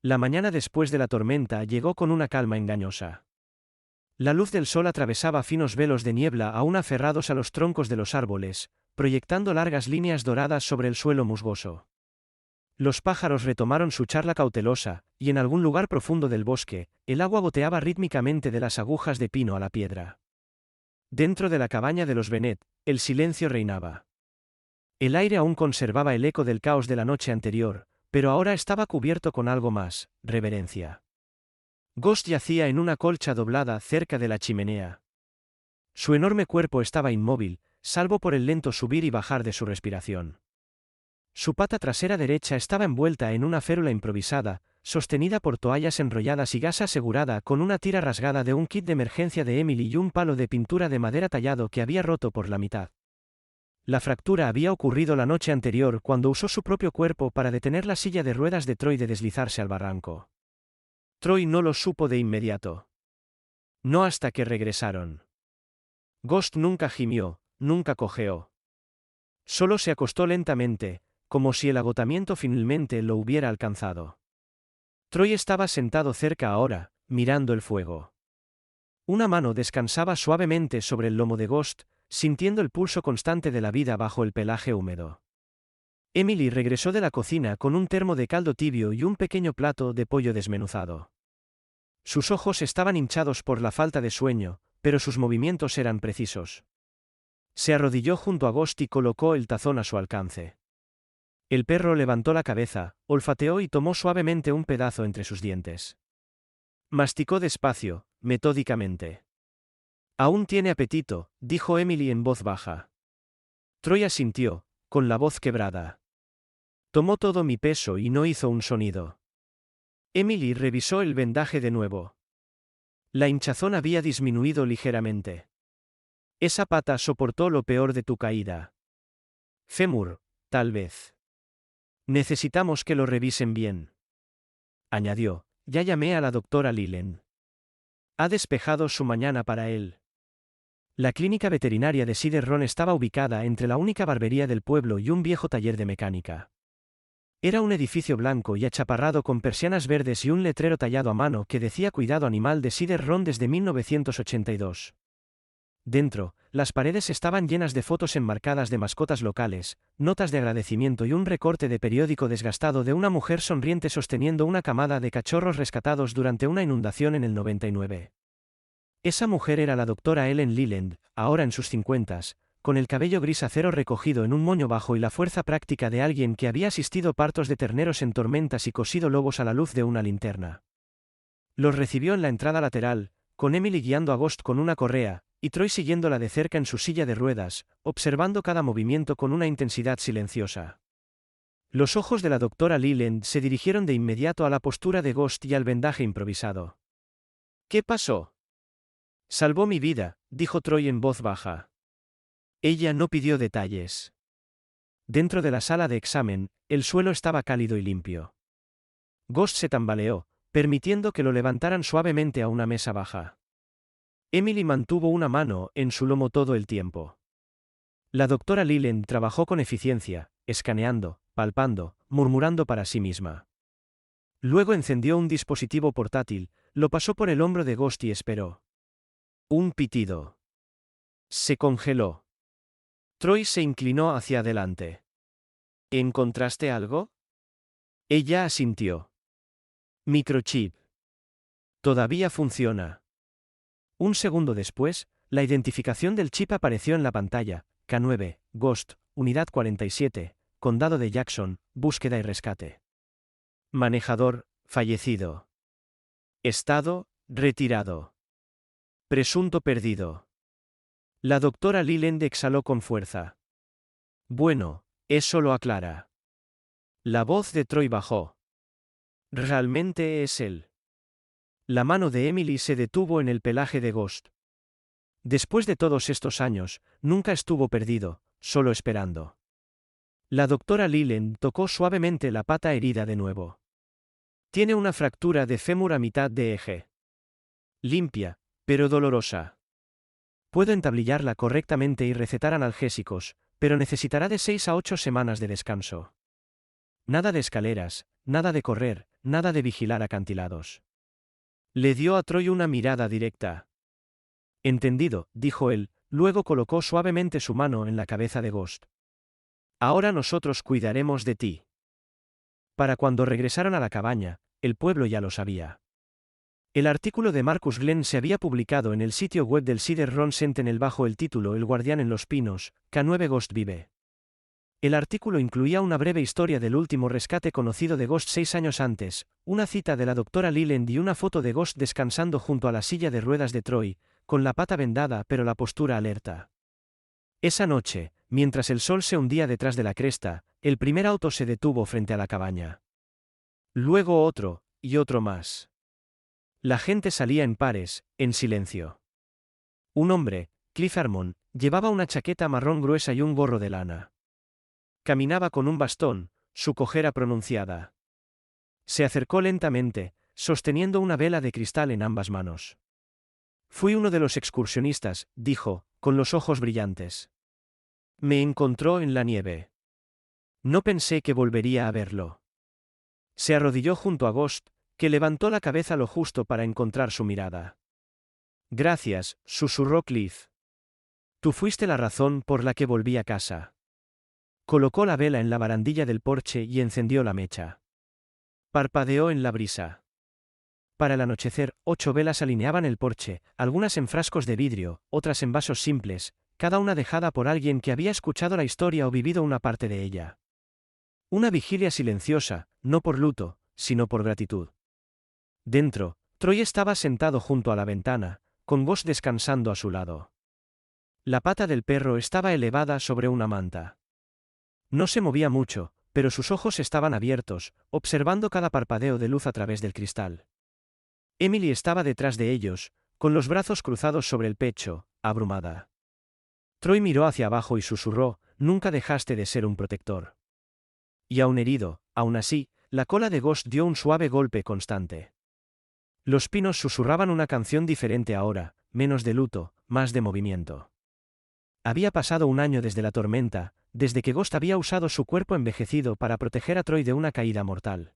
La mañana después de la tormenta llegó con una calma engañosa. La luz del sol atravesaba finos velos de niebla aún aferrados a los troncos de los árboles, proyectando largas líneas doradas sobre el suelo musgoso. Los pájaros retomaron su charla cautelosa, y en algún lugar profundo del bosque, el agua goteaba rítmicamente de las agujas de pino a la piedra. Dentro de la cabaña de los Bennett, el silencio reinaba. El aire aún conservaba el eco del caos de la noche anterior, pero ahora estaba cubierto con algo más, reverencia. Ghost yacía en una colcha doblada cerca de la chimenea. Su enorme cuerpo estaba inmóvil, salvo por el lento subir y bajar de su respiración. Su pata trasera derecha estaba envuelta en una férula improvisada, sostenida por toallas enrolladas y gasa asegurada con una tira rasgada de un kit de emergencia de Emily y un palo de pintura de madera tallado que había roto por la mitad. La fractura había ocurrido la noche anterior cuando usó su propio cuerpo para detener la silla de ruedas de Troy de deslizarse al barranco. Troy no lo supo de inmediato. No hasta que regresaron. Ghost nunca gimió, nunca cojeó. Solo se acostó lentamente, como si el agotamiento finalmente lo hubiera alcanzado. Troy estaba sentado cerca ahora, mirando el fuego. Una mano descansaba suavemente sobre el lomo de Ghost, sintiendo el pulso constante de la vida bajo el pelaje húmedo. Emily regresó de la cocina con un termo de caldo tibio y un pequeño plato de pollo desmenuzado. Sus ojos estaban hinchados por la falta de sueño, pero sus movimientos eran precisos. Se arrodilló junto a Ghost y colocó el tazón a su alcance. El perro levantó la cabeza, olfateó y tomó suavemente un pedazo entre sus dientes. Masticó despacio, metódicamente. Aún tiene apetito, dijo Emily en voz baja. Troy asintió, con la voz quebrada. Tomó todo mi peso y no hizo un sonido. Emily revisó el vendaje de nuevo. La hinchazón había disminuido ligeramente. Esa pata soportó lo peor de tu caída. Fémur, tal vez. Necesitamos que lo revisen bien. Añadió, ya llamé a la doctora Leland. Ha despejado su mañana para él. La clínica veterinaria de Cedar Run estaba ubicada entre la única barbería del pueblo y un viejo taller de mecánica. Era un edificio blanco y achaparrado con persianas verdes y un letrero tallado a mano que decía Cuidado Animal de Cedar Run desde 1982. Dentro, las paredes estaban llenas de fotos enmarcadas de mascotas locales, notas de agradecimiento y un recorte de periódico desgastado de una mujer sonriente sosteniendo una camada de cachorros rescatados durante una inundación en el 99. Esa mujer era la doctora Ellen Leland, ahora en sus 50s, con el cabello gris acero recogido en un moño bajo y la fuerza práctica de alguien que había asistido partos de terneros en tormentas y cosido lobos a la luz de una linterna. Los recibió en la entrada lateral, con Emily guiando a Ghost con una correa, y Troy siguiéndola de cerca en su silla de ruedas, observando cada movimiento con una intensidad silenciosa. Los ojos de la doctora Leland se dirigieron de inmediato a la postura de Ghost y al vendaje improvisado. ¿Qué pasó? Salvó mi vida, dijo Troy en voz baja. Ella no pidió detalles. Dentro de la sala de examen, el suelo estaba cálido y limpio. Ghost se tambaleó, permitiendo que lo levantaran suavemente a una mesa baja. Emily mantuvo una mano en su lomo todo el tiempo. La doctora Leland trabajó con eficiencia, escaneando, palpando, murmurando para sí misma. Luego encendió un dispositivo portátil, lo pasó por el hombro de Ghost y esperó. Un pitido. Se congeló. Troy se inclinó hacia adelante. ¿Encontraste algo? Ella asintió. Microchip. Todavía funciona. Un segundo después, la identificación del chip apareció en la pantalla. K9, Ghost, Unidad 47, Condado de Jackson, búsqueda y rescate. Manejador, fallecido. Estado, retirado. Presunto perdido. La doctora Leland exhaló con fuerza. Bueno, eso lo aclara. La voz de Troy bajó. Realmente es él. La mano de Emily se detuvo en el pelaje de Ghost. Después de todos estos años, nunca estuvo perdido, solo esperando. La doctora Leland tocó suavemente la pata herida de nuevo. Tiene una fractura de fémur a mitad de eje. Limpia, pero dolorosa. Puedo entablillarla correctamente y recetar analgésicos, pero necesitará de 6 a 8 semanas de descanso. Nada de escaleras, nada de correr, nada de vigilar acantilados. Le dio a Troy una mirada directa. Entendido, dijo él, luego colocó suavemente su mano en la cabeza de Ghost. Ahora nosotros cuidaremos de ti. Para cuando regresaron a la cabaña, el pueblo ya lo sabía. El artículo de Marcus Glenn se había publicado en el sitio web del Cedar Run Sentinel bajo el título El guardián en los pinos, K9 Ghost vive. El artículo incluía una breve historia del último rescate conocido de Ghost 6 años antes, una cita de la doctora Leland y una foto de Ghost descansando junto a la silla de ruedas de Troy, con la pata vendada pero la postura alerta. Esa noche, mientras el sol se hundía detrás de la cresta, el primer auto se detuvo frente a la cabaña. Luego otro, y otro más. La gente salía en pares, en silencio. Un hombre, Cliff Armon, llevaba una chaqueta marrón gruesa y un gorro de lana. Caminaba con un bastón, su cojera pronunciada. Se acercó lentamente, sosteniendo una vela de cristal en ambas manos. Fui uno de los excursionistas, dijo, con los ojos brillantes. Me encontró en la nieve. No pensé que volvería a verlo. Se arrodilló junto a Ghost, que levantó la cabeza lo justo para encontrar su mirada. Gracias, susurró Cliff. Tú fuiste la razón por la que volví a casa. Colocó la vela en la barandilla del porche y encendió la mecha. Parpadeó en la brisa. Para el anochecer, 8 velas alineaban el porche, algunas en frascos de vidrio, otras en vasos simples, cada una dejada por alguien que había escuchado la historia o vivido una parte de ella. Una vigilia silenciosa, no por luto, sino por gratitud. Dentro, Troy estaba sentado junto a la ventana, con Ghost descansando a su lado. La pata del perro estaba elevada sobre una manta. No se movía mucho, pero sus ojos estaban abiertos, observando cada parpadeo de luz a través del cristal. Emily estaba detrás de ellos, con los brazos cruzados sobre el pecho, abrumada. Troy miró hacia abajo y susurró: «Nunca dejaste de ser un protector». Y aún herido, aún así, la cola de Ghost dio un suave golpe constante. Los pinos susurraban una canción diferente ahora, menos de luto, más de movimiento. Había pasado un año desde la tormenta, desde que Ghost había usado su cuerpo envejecido para proteger a Troy de una caída mortal.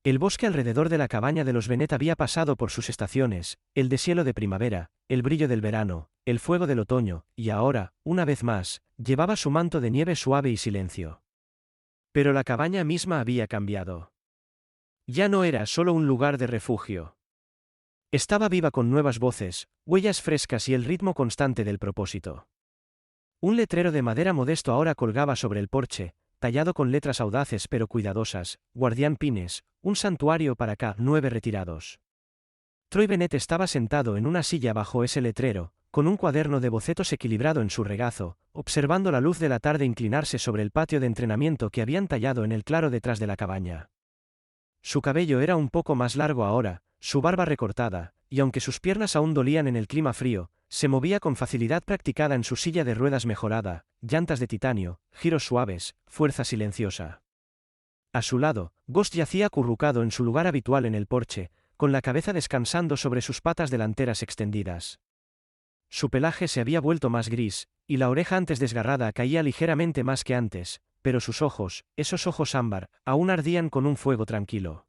El bosque alrededor de la cabaña de los Bennett había pasado por sus estaciones, el deshielo de primavera, el brillo del verano, el fuego del otoño, y ahora, una vez más, llevaba su manto de nieve suave y silencio. Pero la cabaña misma había cambiado. Ya no era solo un lugar de refugio. Estaba viva con nuevas voces, huellas frescas y el ritmo constante del propósito. Un letrero de madera modesto ahora colgaba sobre el porche, tallado con letras audaces pero cuidadosas: Guardián Pines, un santuario para K9 retirados. Troy Bennett estaba sentado en una silla bajo ese letrero, con un cuaderno de bocetos equilibrado en su regazo, observando la luz de la tarde inclinarse sobre el patio de entrenamiento que habían tallado en el claro detrás de la cabaña. Su cabello era un poco más largo ahora, su barba recortada, y aunque sus piernas aún dolían en el clima frío, se movía con facilidad practicada en su silla de ruedas mejorada, llantas de titanio, giros suaves, fuerza silenciosa. A su lado, Ghost yacía acurrucado en su lugar habitual en el porche, con la cabeza descansando sobre sus patas delanteras extendidas. Su pelaje se había vuelto más gris, y la oreja antes desgarrada caía ligeramente más que antes, pero sus ojos, esos ojos ámbar, aún ardían con un fuego tranquilo.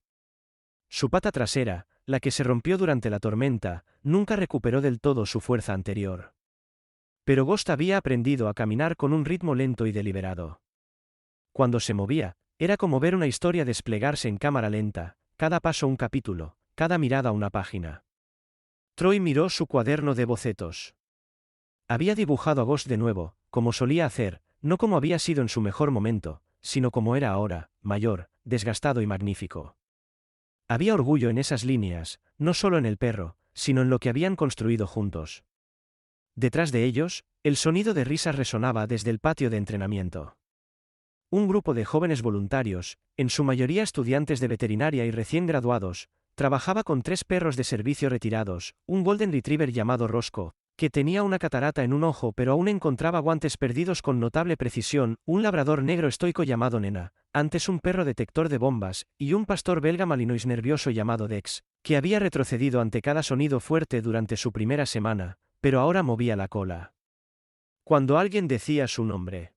Su pata trasera, la que se rompió durante la tormenta, nunca recuperó del todo su fuerza anterior. Pero Ghost había aprendido a caminar con un ritmo lento y deliberado. Cuando se movía, era como ver una historia desplegarse en cámara lenta, cada paso un capítulo, cada mirada una página. Troy miró su cuaderno de bocetos. Había dibujado a Ghost de nuevo, como solía hacer, no como había sido en su mejor momento, sino como era ahora, mayor, desgastado y magnífico. Había orgullo en esas líneas, no solo en el perro, sino en lo que habían construido juntos. Detrás de ellos, el sonido de risas resonaba desde el patio de entrenamiento. Un grupo de jóvenes voluntarios, en su mayoría estudiantes de veterinaria y recién graduados, trabajaba con 3 perros de servicio retirados: un Golden Retriever llamado Roscoe, que tenía una catarata en un ojo pero aún encontraba guantes perdidos con notable precisión, un labrador negro estoico llamado Nena, antes un perro detector de bombas, y un pastor belga malinois nervioso llamado Dex, que había retrocedido ante cada sonido fuerte durante su primera semana, pero ahora movía la cola. Cuando alguien decía su nombre.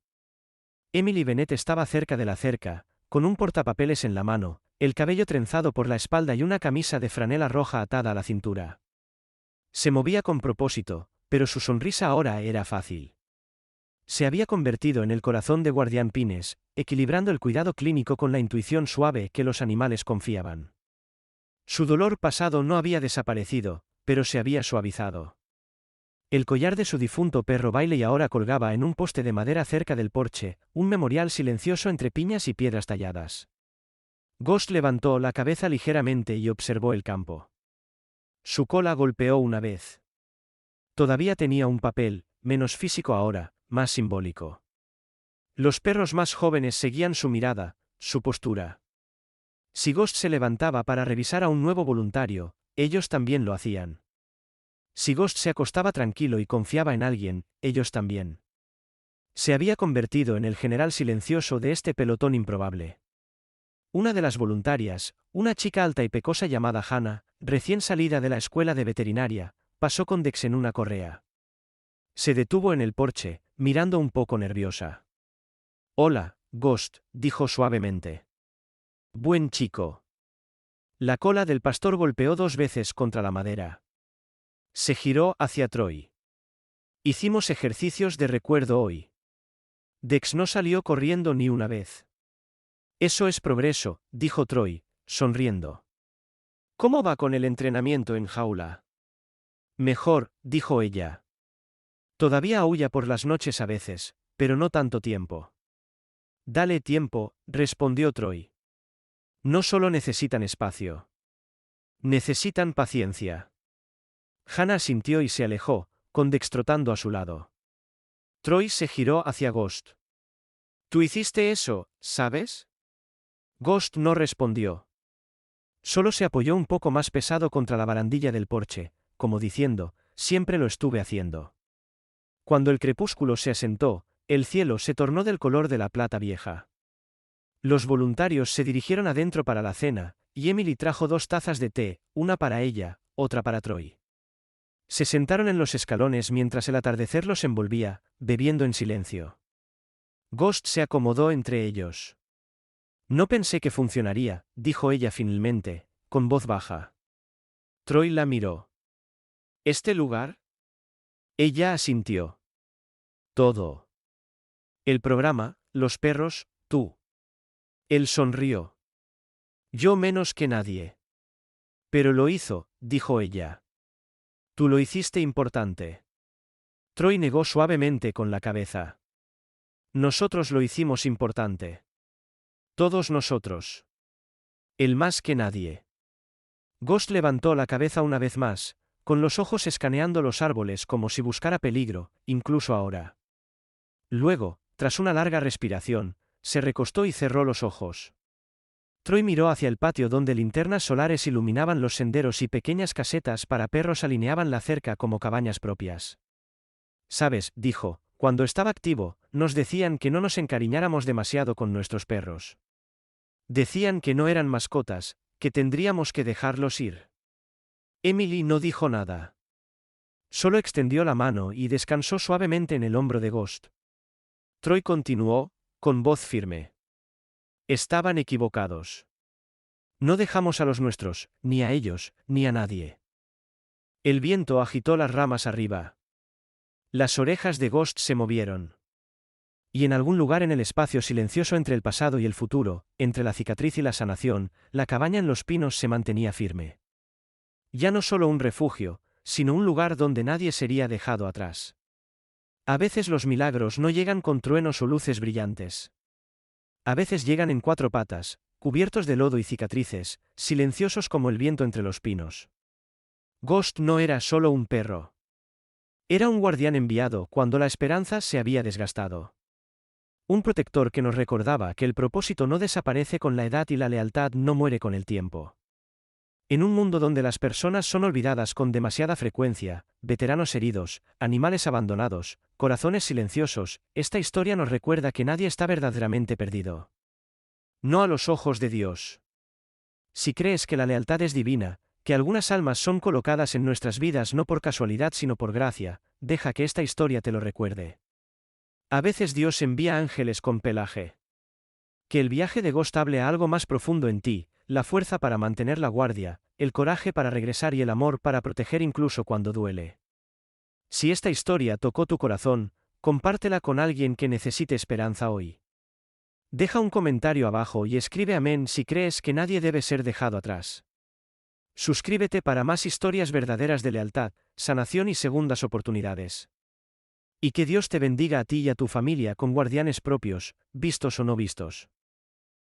Emily Bennett estaba cerca de la cerca, con un portapapeles en la mano, el cabello trenzado por la espalda y una camisa de franela roja atada a la cintura. Se movía con propósito, pero su sonrisa ahora era fácil. Se había convertido en el corazón de Guardián Pines, equilibrando el cuidado clínico con la intuición suave que los animales confiaban. Su dolor pasado no había desaparecido, pero se había suavizado. El collar de su difunto perro Bailey ahora colgaba en un poste de madera cerca del porche, un memorial silencioso entre piñas y piedras talladas. Ghost levantó la cabeza ligeramente y observó el campo. Su cola golpeó una vez. Todavía tenía un papel, menos físico ahora, más simbólico. Los perros más jóvenes seguían su mirada, su postura. Si Ghost se levantaba para revisar a un nuevo voluntario, ellos también lo hacían. Si Ghost se acostaba tranquilo y confiaba en alguien, ellos también. Se había convertido en el general silencioso de este pelotón improbable. Una de las voluntarias, una chica alta y pecosa llamada Hannah, recién salida de la escuela de veterinaria, pasó con Dex en una correa. Se detuvo en el porche, mirando un poco nerviosa. «Hola, Ghost», dijo suavemente. «Buen chico». La cola del pastor golpeó 2 veces contra la madera. Se giró hacia Troy. «Hicimos ejercicios de recuerdo hoy». Dex no salió corriendo ni una vez. «Eso es progreso», dijo Troy, sonriendo. «¿Cómo va con el entrenamiento en jaula?» «Mejor», dijo ella. «Todavía aúlla por las noches a veces, pero no tanto tiempo». Dale tiempo, respondió Troy. No solo necesitan espacio. Necesitan paciencia. Hannah asintió y se alejó, con Dex trotando a su lado. Troy se giró hacia Ghost. Tú hiciste eso, ¿sabes? Ghost no respondió. Solo se apoyó un poco más pesado contra la barandilla del porche, como diciendo, siempre lo estuve haciendo. Cuando el crepúsculo se asentó, el cielo se tornó del color de la plata vieja. Los voluntarios se dirigieron adentro para la cena, y Emily trajo 2 tazas de té, una para ella, otra para Troy. Se sentaron en los escalones mientras el atardecer los envolvía, bebiendo en silencio. Ghost se acomodó entre ellos. No pensé que funcionaría, dijo ella finalmente, con voz baja. Troy la miró. ¿Este lugar? Ella asintió. Todo. El programa, los perros, tú. Él sonrió. Yo menos que nadie. Pero lo hizo, dijo ella. Tú lo hiciste importante. Troy negó suavemente con la cabeza. Nosotros lo hicimos importante. Todos nosotros. Él más que nadie. Ghost levantó la cabeza una vez más, con los ojos escaneando los árboles como si buscara peligro, incluso ahora. Luego, tras una larga respiración, se recostó y cerró los ojos. Troy miró hacia el patio donde linternas solares iluminaban los senderos y pequeñas casetas para perros alineaban la cerca como cabañas propias. Sabes, dijo, cuando estaba activo, nos decían que no nos encariñáramos demasiado con nuestros perros. Decían que no eran mascotas, que tendríamos que dejarlos ir. Emily no dijo nada. Solo extendió la mano y descansó suavemente en el hombro de Ghost. Troy continuó, con voz firme. Estaban equivocados. No dejamos a los nuestros, ni a ellos, ni a nadie. El viento agitó las ramas arriba. Las orejas de Ghost se movieron. Y en algún lugar en el espacio silencioso entre el pasado y el futuro, entre la cicatriz y la sanación, la cabaña en los pinos se mantenía firme. Ya no solo un refugio, sino un lugar donde nadie sería dejado atrás. A veces los milagros no llegan con truenos o luces brillantes. A veces llegan en 4 patas, cubiertos de lodo y cicatrices, silenciosos como el viento entre los pinos. Ghost no era solo un perro. Era un guardián enviado cuando la esperanza se había desgastado. Un protector que nos recordaba que el propósito no desaparece con la edad y la lealtad no muere con el tiempo. En un mundo donde las personas son olvidadas con demasiada frecuencia, veteranos heridos, animales abandonados, corazones silenciosos, esta historia nos recuerda que nadie está verdaderamente perdido. No a los ojos de Dios. Si crees que la lealtad es divina, que algunas almas son colocadas en nuestras vidas no por casualidad sino por gracia, deja que esta historia te lo recuerde. A veces Dios envía ángeles con pelaje. Que el viaje de Ghost hable a algo más profundo en ti, la fuerza para mantener la guardia, el coraje para regresar y el amor para proteger incluso cuando duele. Si esta historia tocó tu corazón, compártela con alguien que necesite esperanza hoy. Deja un comentario abajo y escribe amén si crees que nadie debe ser dejado atrás. Suscríbete para más historias verdaderas de lealtad, sanación y segundas oportunidades. Y que Dios te bendiga a ti y a tu familia con guardianes propios, vistos o no vistos.